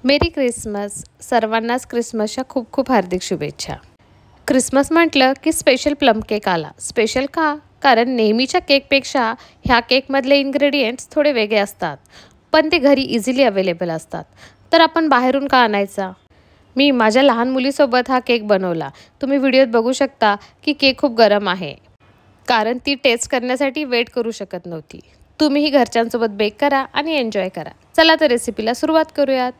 मेरी Christmas. सर्वांनाच क्रिसमसच्या खूप खूप हार्दिक शुभेच्छा. क्रिसमस म्हटलं की स्पेशल प्लम केक आला. स्पेशल का? कारण नेहमीच्या केकपेक्षा ह्या केकमधले इन्ग्रेडियंट्स थोडे वेगळे असतात, पण ते घरी इझिली अवेलेबल असतात. तर आपण बाहेरून का आणायचा? मी माझ्या लहान मुलीसोबत हा केक बनवला. तुम्ही व्हिडिओत बघू शकता की केक खूप गरम आहे, कारण ती टेस्ट करण्यासाठी वेट करू शकत नव्हती. तुम्हीही घरच्यांसोबत बेक करा आणि एन्जॉय करा. चला तर रेसिपीला सुरुवात करूयात.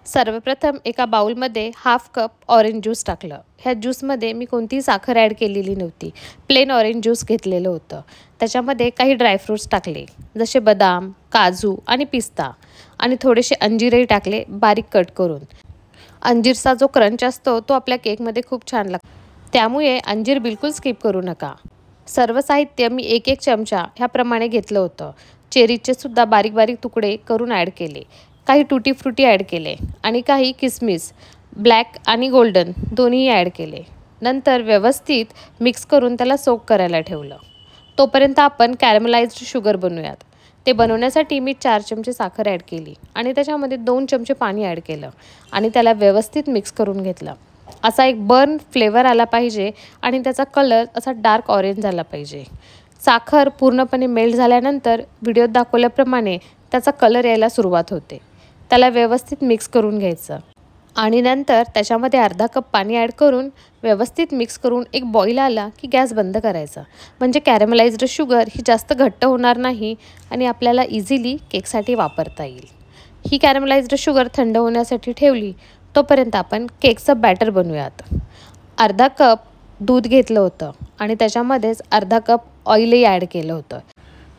सर्वप्रथम एका बाउलमध्ये हाफ कप ऑरेंज ज्यूस टाकलं. ह्या ज्यूसमध्ये मी कोणतीही साखर ॲड केलेली नव्हती. प्लेन ऑरेंज ज्यूस घेतलेलं होतं. त्याच्यामध्ये काही ड्रायफ्रूट्स टाकले, जसे बदाम, काजू आणि पिस्ता, आणि थोडेसे अंजीरही टाकले बारीक कट करून. अंजीरचा जो क्रंच असतो तो आपल्या केकमध्ये खूप छान लागतो, त्यामुळे अंजीर बिलकुल स्किप करू नका. सर्व साहित्य मी एक एक चमचा ह्याप्रमाणे घेतलं होतं. चेरीचे सुद्धा बारीक बारीक तुकडे करून ॲड केले. काही टुटी फ्रुटी ॲड केले आणि काही किसमिस, ब्लॅक आणि गोल्डन दोन्हीही ॲड केले. नंतर व्यवस्थित मिक्स करून त्याला सोक करायला ठेवलं. तोपर्यंत आपण कॅरमलाइज्ड शुगर बनवूयात. ते बनवण्यासाठी मी 4 चमचे साखर ॲड केली आणि त्याच्यामध्ये 2 चमचे पाणी ॲड केलं आणि त्याला व्यवस्थित मिक्स करून घेतलं. असा एक बर्न फ्लेवर आला पाहिजे आणि त्याचा कलर असा डार्क ऑरेंज झाला पाहिजे. साखर पूर्णपणे मेल्ट झाल्यानंतर व्हिडिओत दाखवल्याप्रमाणे त्याचा कलर यायला सुरुवात होते. त्याला व्यवस्थित मिक्स करून घ्यायचं आणि नंतर त्याच्यामध्ये अर्धा कप पाणी ॲड करून व्यवस्थित मिक्स करून एक बॉईल आला की गॅस बंद करायचा. म्हणजे कॅरमलाइज्ड शुगर ही जास्त घट्ट होणार नाही आणि आपल्याला इझिली केकसाठी वापरता येईल. ही कॅरमलाइज्ड शुगर थंड होण्यासाठी ठेवली. तोपर्यंत आपण केकचं बॅटर बनवूयात. अर्धा कप दूध घेतलं होतं आणि त्याच्यामध्येच अर्धा कप ऑइलही ॲड केलं होतं.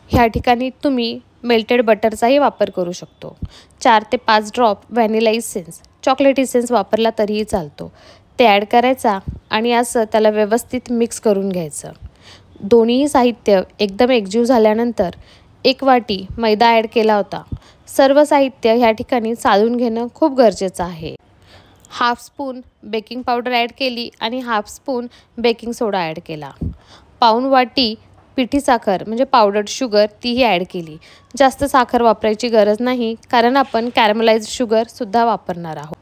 ह्या ठिकाणी तुम्ही मेल्टेड बटरचाही वापर करू शकतो. 4 ते 5 drop vanilla essence, chocolate essence वापरला तरीही चालतो. ते ॲड करायचा आणि असं त्याला व्यवस्थित मिक्स करून घ्यायचं. दोन्हीही साहित्य एकदम एकजीव झाल्यानंतर 1 वाटी मैदा ॲड केला होता. सर्व साहित्य ह्या ठिकाणी चाळून घेणं खूप गरजेचं आहे. Half spoon baking powder add केली आणि half spoon baking soda add केला. पाऊण वाटी पिठी साखर म्हणजे पावडर्ड शुगर तीही ॲड केली. जास्त साखर वापरायची गरज नाही, कारण आपण कॅरमलाइज्ड शुगरसुद्धा वापरणार आहोत.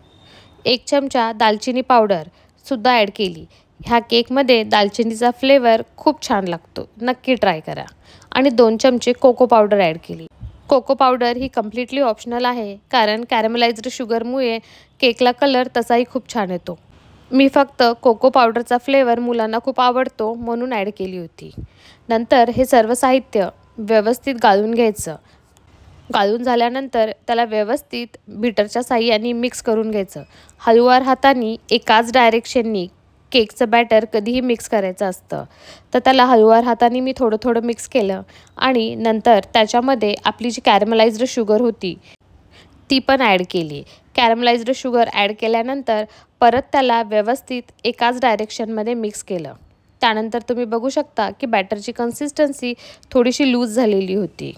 1 चमचा दालचिनी पावडरसुद्धा ॲड केली. ह्या केकमध्ये दालचिनीचा फ्लेवर खूप छान लागतो, नक्की ट्राय करा. आणि 2 चमचे कोको पावडर ॲड केली. कोको पावडर ही कम्प्लिटली ऑप्शनल आहे, कारण कॅरमलाइज्ड शुगरमुळे केकला कलर तसाही खूप छान येतो. मी फक्त कोको पावडरचा फ्लेवर मुलांना खूप आवडतो म्हणून ॲड केली होती. नंतर हे सर्व साहित्य व्यवस्थित गाळून घ्यायचं. गाळून झाल्यानंतर त्याला व्यवस्थित बीटरच्या साहाय्याने मिक्स करून घ्यायचं. हळूवार हाताने एकाच डायरेक्शननी केकचं बॅटर कधीही मिक्स करायचं असतं. तर त्याला हळूवार हाताने मी थोडं थोडं मिक्स केलं आणि नंतर त्याच्यामध्ये आपली जी कॅरमलाइज्ड शुगर होती ती पण ॲड केली. कॅरमलाइज्ड शुगर ॲड केल्यानंतर परत त्याला व्यवस्थित एकाच डायरेक्शनमध्ये मिक्स केलं. त्यानंतर तुम्ही बघू शकता की बॅटरची कन्सिस्टन्सी थोडीशी लूज झालेली होती.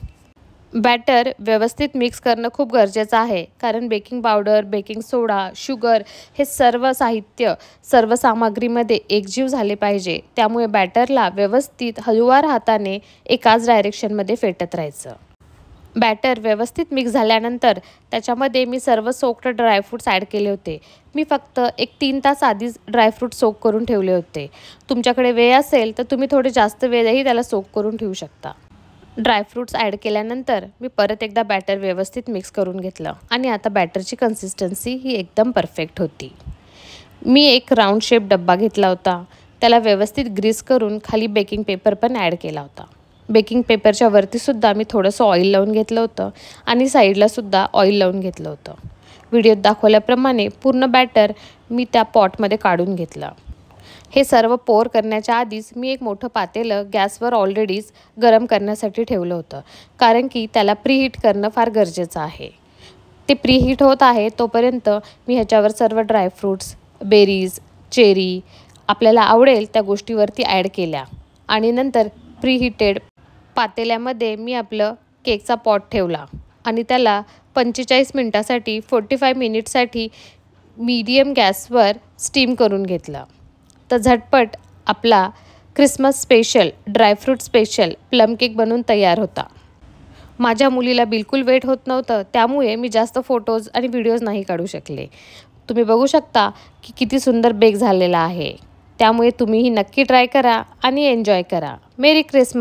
बॅटर व्यवस्थित मिक्स करणं खूप गरजेचं आहे, कारण बेकिंग पावडर, बेकिंग सोडा, शुगर हे सर्व साहित्य सर्व सामग्रीमध्ये एकजीव झाले पाहिजे. त्यामुळे बॅटरला व्यवस्थित हळूवार हाताने एकाच डायरेक्शनमध्ये फेटत राहायचं. बॅटर व्यवस्थित मिक्स झाल्यानंतर त्याच्यामध्ये मी सर्व सोक्ड ड्रायफ्रूट्स ॲड केले होते. मी फक्त एक 3 तास आधीच ड्रायफ्रूट सोक करून ठेवले होते. तुमच्याकडे वेळ असेल तर तुम्ही थोडे जास्त वेळही त्याला सोक करून ठेवू शकता. ड्रायफ्रूट्स ॲड केल्यानंतर मी परत एकदा बॅटर व्यवस्थित मिक्स करून घेतलं आणि आता बॅटरची कन्सिस्टन्सी ही एकदम परफेक्ट होती. मी एक राऊंड शेप डब्बा घेतला होता. त्याला व्यवस्थित ग्रीस करून खाली बेकिंग पेपर पण ॲड केला होता. बेकिंग पेपरच्या वरतीसुद्धा मी थोडंसं ऑइल लावून घेतलं होतं आणि साईडलासुद्धा ऑइल लावून घेतलं होतं. व्हिडिओत दाखवल्याप्रमाणे पूर्ण बॅटर मी त्या पॉटमध्ये काढून घेतलं. हे सर्व पोर करण्याच्या आधीच मी एक मोठं पातेलं गॅसवर ऑलरेडीच गरम करण्यासाठी ठेवलं होतं, कारण की त्याला प्रीहीट करणं फार गरजेचं आहे. ते प्रीहीट होत आहे तोपर्यंत मी ह्याच्यावर सर्व ड्रायफ्रूट्स, बेरीज, चेरी आपल्याला आवडेल त्या गोष्टीवरती ॲड केल्या आणि नंतर प्रीहीटेड पातेल्यामध्ये मी आपलं केकचा पॉट ठेवला आणि त्याला 45 मिनटासाठी 45 मिनिटसाठी मीडियम गॅसवर स्टीम करून घेतलं. तर झटपट आपला Christmas special dry fruit special plum cake बनवून तयार होता. माझ्या मुलीला बिलकुल वेट होत नव्हतं, त्यामुळे मी जास्त फोटोज आणि व्हिडिओज नाही काढू शकले. तुम्ही बघू शकता की किती सुंदर बेक झालेला आहे. त्यामुळे तुम्हीही नक्की ट्राय करा आणि एन्जॉय करा. मेरी क्रिसमस.